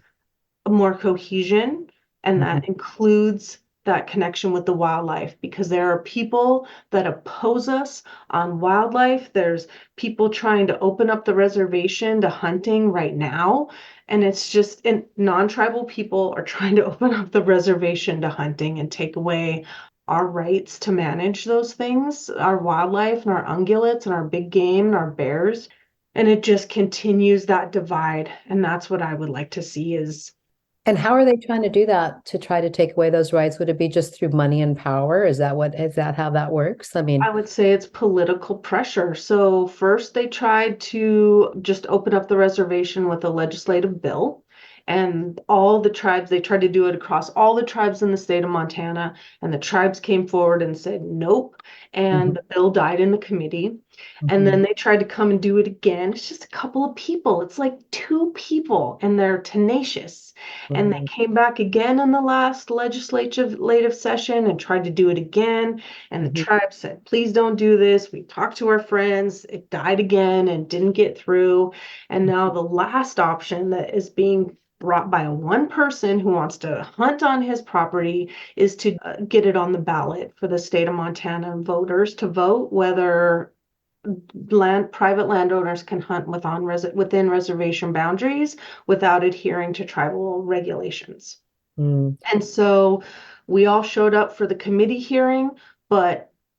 more cohesion, and that includes that connection with the wildlife, because there are people that oppose us on wildlife. There's people trying to open up the reservation to hunting right now. And it's just, and non-tribal people are trying to open up the reservation to hunting and take away our rights to manage those things, our wildlife and our ungulates and our big game and our bears. And it just continues that divide. And that's what I would like to see is. And how are they trying to do that to try to take away those rights? Would it be just through money and power? Is that how that works? I mean, I would say it's political pressure. So first they tried to just open up the reservation with a legislative bill. And all the tribes, they tried to do it across all the tribes in the state of Montana. And the tribes came forward and said, nope. And the bill died in the committee. And then they tried to come and do it again. It's just a couple of people. It's like two people, and they're tenacious. And they came back again in the last legislative session and tried to do it again. And the tribe said, please don't do this. We talked to our friends. It died again and didn't get through. And now the last option that is being brought by one person who wants to hunt on his property is to get it on the ballot for the state of Montana voters to vote whether private landowners can hunt within reservation boundaries without adhering to tribal regulations. And so we all showed up for the committee hearing,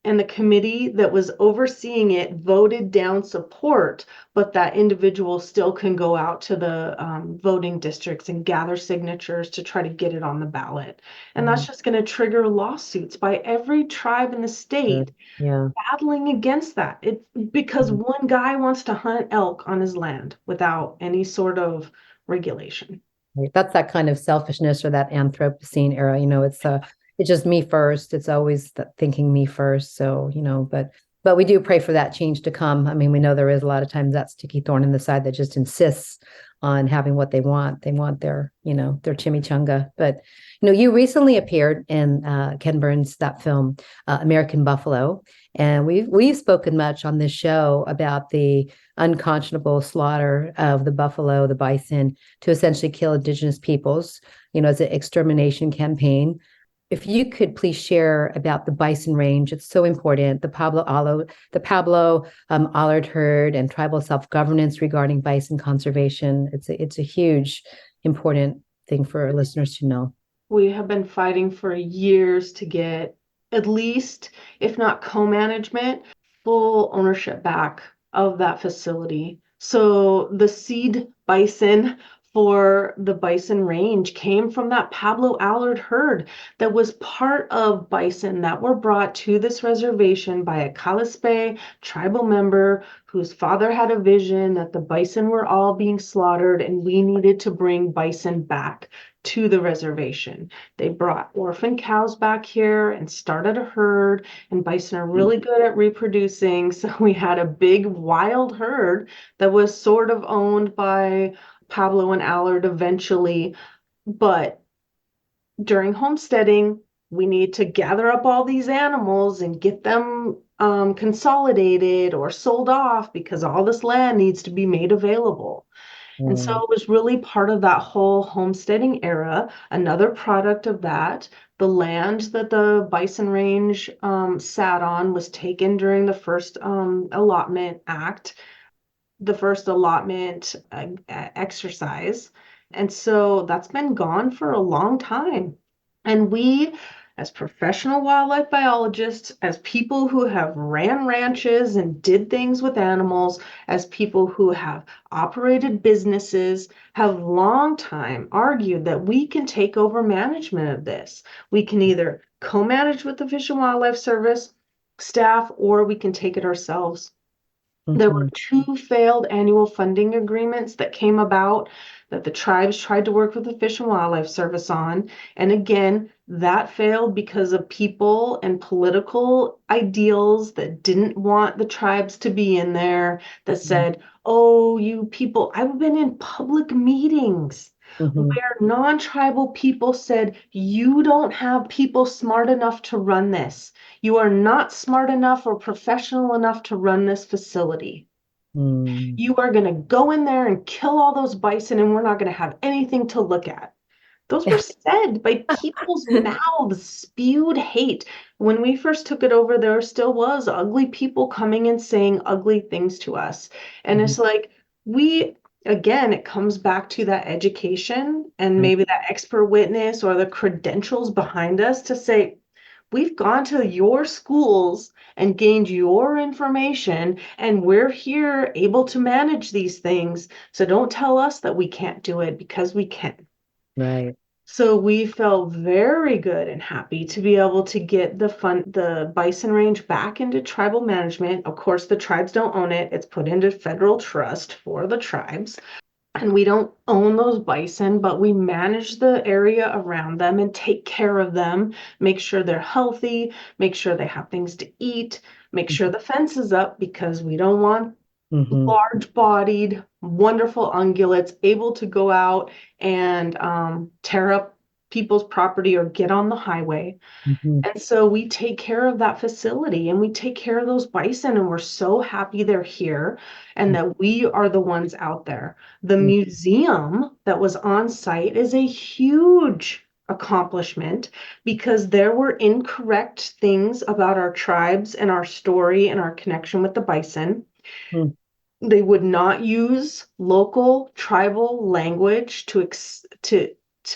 and the committee that was overseeing it voted down support, but that individual still can go out to the voting districts and gather signatures to try to get it on the ballot. And that's just going to trigger lawsuits by every tribe in the state battling against that. Because one guy wants to hunt elk on his land without any sort of regulation. That's that kind of selfishness or that Anthropocene era. It's just me first. It's always thinking me first. So, but we do pray for that change to come. I mean, we know there is a lot of times that sticky thorn in the side that just insists on having what they want. They want their chimichanga. But, you recently appeared in Ken Burns' that film, American Buffalo. And we've spoken much on this show about the unconscionable slaughter of the buffalo, the bison, to essentially kill Indigenous peoples, as an extermination campaign. If you could please share about the bison range, it's so important. The Pablo Allard herd and tribal self-governance regarding bison conservation. It's a huge, important thing for our listeners to know. We have been fighting for years to get at least, if not co-management, full ownership back of that facility. So the seed bison for the bison range came from that Pablo Allard herd that was part of bison that were brought to this reservation by a Kalispé tribal member whose father had a vision that the bison were all being slaughtered and we needed to bring bison back to the reservation. They brought orphan cows back here and started a herd, and bison are really good at reproducing. So we had a big wild herd that was sort of owned by Pablo and Allard eventually. But during homesteading, we need to gather up all these animals and get them consolidated or sold off because all this land needs to be made available. And so it was really part of that whole homesteading era. Another product of that, the land that the bison range sat on was taken during the first allotment act. the first allotment exercise. And so that's been gone for a long time. And we, as professional wildlife biologists, as people who have ran ranches and did things with animals, as people who have operated businesses, have long time argued that we can take over management of this. We can either co-manage with the Fish and Wildlife Service staff, or we can take it ourselves. There were two failed annual funding agreements that came about that the tribes tried to work with the Fish and Wildlife Service on. And again, that failed because of people and political ideals that didn't want the tribes to be in there, that said, oh, you people, I've been in public meetings where non-tribal people said, you don't have people smart enough to run this. You are not smart enough or professional enough to run this facility. You are going to go in there and kill all those bison, and we're not going to have anything to look at. Those were said by people's mouths, spewed hate. When we first took it over, there still was ugly people coming and saying ugly things to us. And it's like, again, it comes back to that education and maybe that expert witness or the credentials behind us to say, we've gone to your schools and gained your information, and we're here able to manage these things. So don't tell us that we can't do it, because we can. Right. So we felt very good and happy to be able to get the bison range back into tribal management. Of course, the tribes don't own it. It's put into federal trust for the tribes. And we don't own those bison, but we manage the area around them and take care of them, make sure they're healthy, make sure they have things to eat, make sure the fence is up, because we don't want large-bodied, wonderful ungulates able to go out and tear up people's property or get on the highway. And so we take care of that facility and we take care of those bison, and we're so happy they're here and that we are the ones out there. The museum that was on site is a huge accomplishment, because there were incorrect things about our tribes and our story and our connection with the bison. They would not use local tribal language to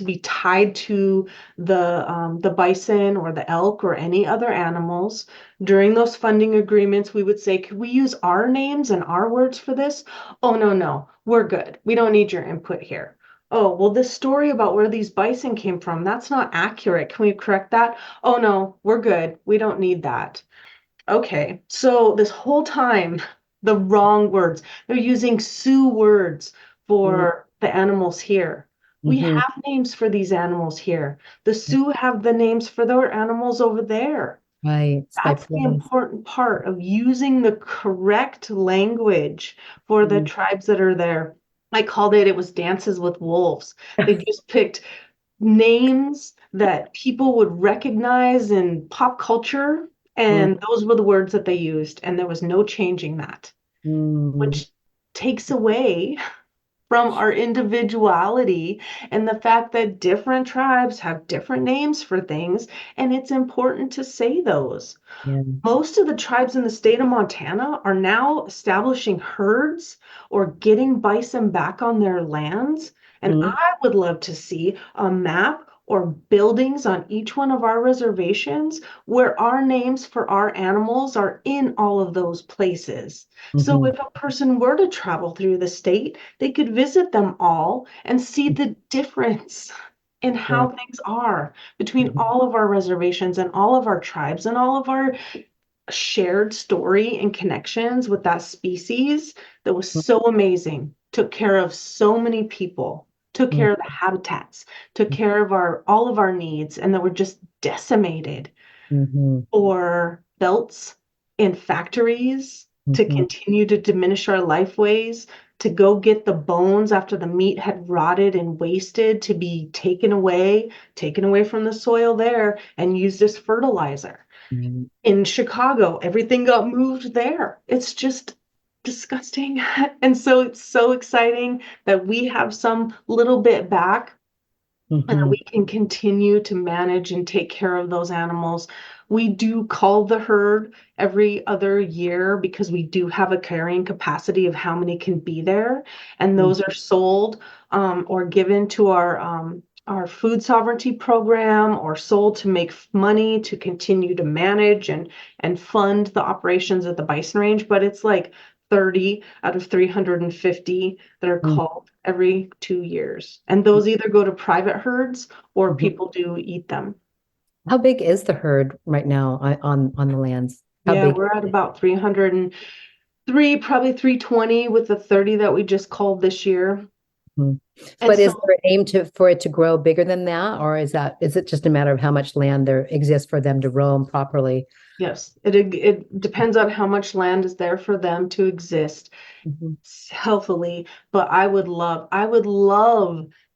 be tied to the bison or the elk or any other animals. During those funding agreements, we would say, could we use our names and our words for this? Oh, no, we're good. We don't need your input here. Oh, well, this story about where these bison came from, that's not accurate. Can we correct that? Oh, no, we're good. We don't need that. Okay, so this whole time, the wrong words. They're using Sioux words for the animals here. We have names for these animals here. The Sioux have the names for their animals over there. Right. That's the important part of using the correct language for the tribes that are there. I called it was dances with wolves. They just picked names that people would recognize in pop culture, and those were the words that they used, and there was no changing that, which takes away from our individuality and the fact that different tribes have different names for things, and it's important to say those. Most of the tribes in the state of Montana are now establishing herds or getting bison back on their lands. And I would love to see a map or buildings on each one of our reservations where our names for our animals are in all of those places. So if a person were to travel through the state, they could visit them all and see the difference in how things are between all of our reservations and all of our tribes and all of our shared story and connections with that species that was so amazing, took care of so many people, took care of the habitats, took care of all of our needs, and that were just decimated. Or belts in factories to continue to diminish our lifeways, to go get the bones after the meat had rotted and wasted, to be taken away from the soil there and used as fertilizer. In Chicago, everything got moved there. It's just disgusting. And so it's so exciting that we have some little bit back and we can continue to manage and take care of those animals. We do cull the herd every other year because we do have a carrying capacity of how many can be there, and those are sold or given to our food sovereignty program, or sold to make money to continue to manage and fund the operations at the bison range. But it's like 30 out of 350 that are culled every 2 years. And those either go to private herds or people do eat them. How big is the herd right now on the lands? How big? We're at about 303, probably 320 with the 30 that we just culled this year. But is there an aim for it to grow bigger than that, or is it just a matter of how much land there exists for them to roam properly? Yes, it depends on how much land is there for them to exist healthily. But I would love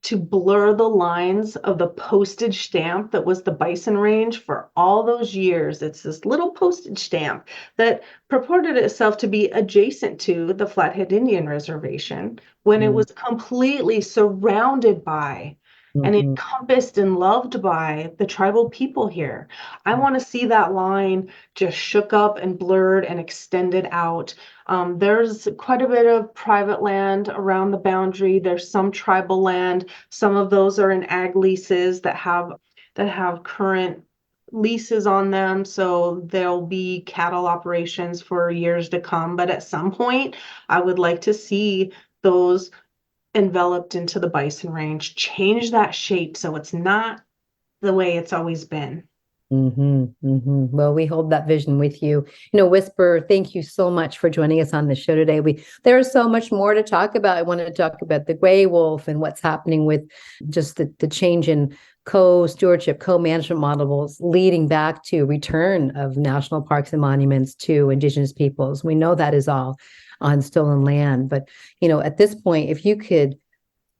to blur the lines of the postage stamp that was the bison range for all those years. It's this little postage stamp that purported itself to be adjacent to the Flathead Indian Reservation when it was completely surrounded by and encompassed and loved by the tribal people here. I want to see that line just shook up and blurred and extended out. There's quite a bit of private land around the boundary. There's some tribal land. Some of those are in ag leases that have current leases on them, so there'll be cattle operations for years to come. But at some point, I would like to see those enveloped into the bison range, change that shape so it's not the way it's always been. Well, we hold that vision with you. Whisper, thank you so much for joining us on the show today. There's so much more to talk about. I want to talk about the gray wolf and what's happening with just the change in co-stewardship, co-management models leading back to return of national parks and monuments to Indigenous peoples. We know that is all on stolen land. But, at this point, if you could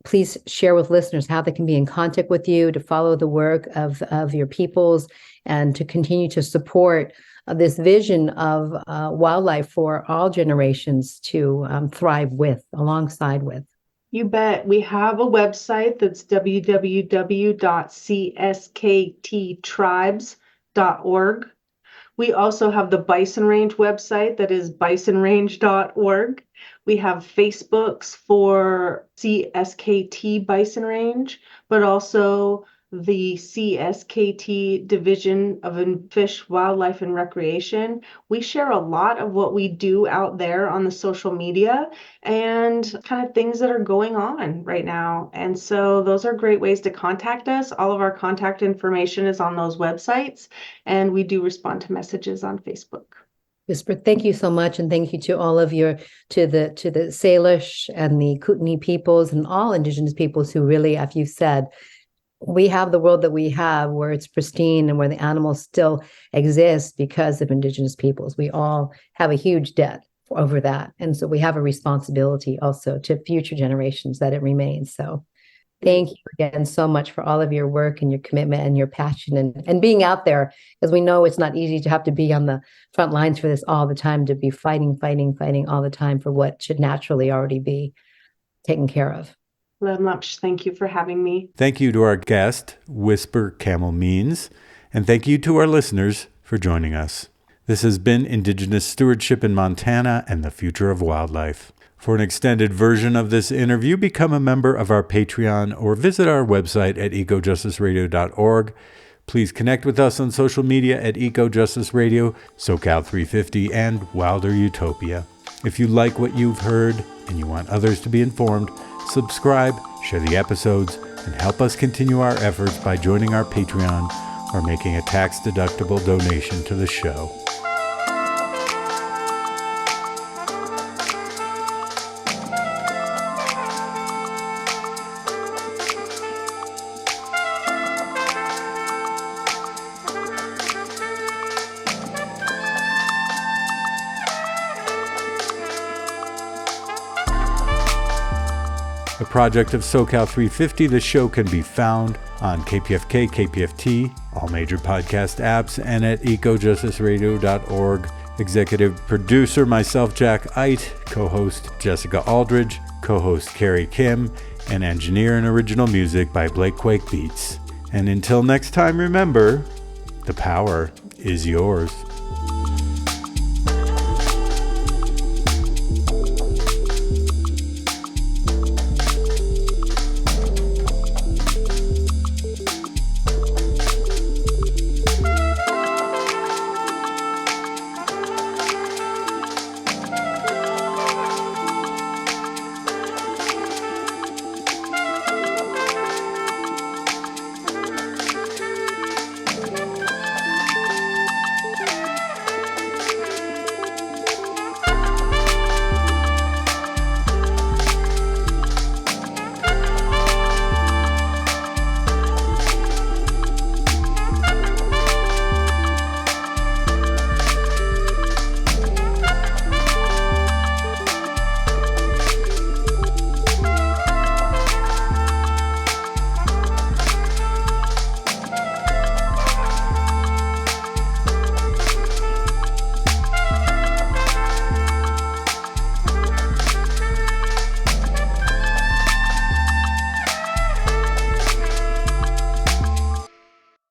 please share with listeners how they can be in contact with you to follow the work of your peoples and to continue to support this vision of wildlife for all generations to thrive alongside with. You bet. We have a website that's www.cskttribes.org. We also have the Bison Range website that is bisonrange.org. We have Facebooks for CSKT Bison Range, but also the CSKT Division of Fish, Wildlife, and Recreation. We share a lot of what we do out there on the social media and kind of things that are going on right now. And so those are great ways to contact us. All of our contact information is on those websites, and we do respond to messages on Facebook. Whisper, thank you so much, and thank you to all of to the Salish and the Kootenai peoples and all Indigenous peoples who really, as you said, we have the world that we have where it's pristine and where the animals still exist because of Indigenous peoples. We all have a huge debt over that. And so we have a responsibility also to future generations that it remains. So thank you again so much for all of your work and your commitment and your passion and being out there, because we know it's not easy to have to be on the front lines for this all the time, to be fighting all the time for what should naturally already be taken care of. Very much. Thank you for having me. Thank you to our guest, Whisper Camel Means, and thank you to our listeners for joining us. This has been Indigenous Stewardship in Montana and the Future of Wildlife. For an extended version of this interview, become a member of our Patreon or visit our website at EcoJusticeRadio.org. Please connect with us on social media at EcoJustice Radio, SoCal350, and Wilder Utopia. If you like what you've heard and you want others to be informed, subscribe, share the episodes, and help us continue our efforts by joining our Patreon or making a tax-deductible donation to the show. A project of SoCal 350, the show can be found on KPFK, KPFT, all major podcast apps, and at EcoJusticeRadio.org. Executive producer, myself, Jack Eidt, co-host Jessica Aldridge, co-host Carrie Kim, and engineer and original music by Blake Quake Beats. And until next time, remember, the power is yours.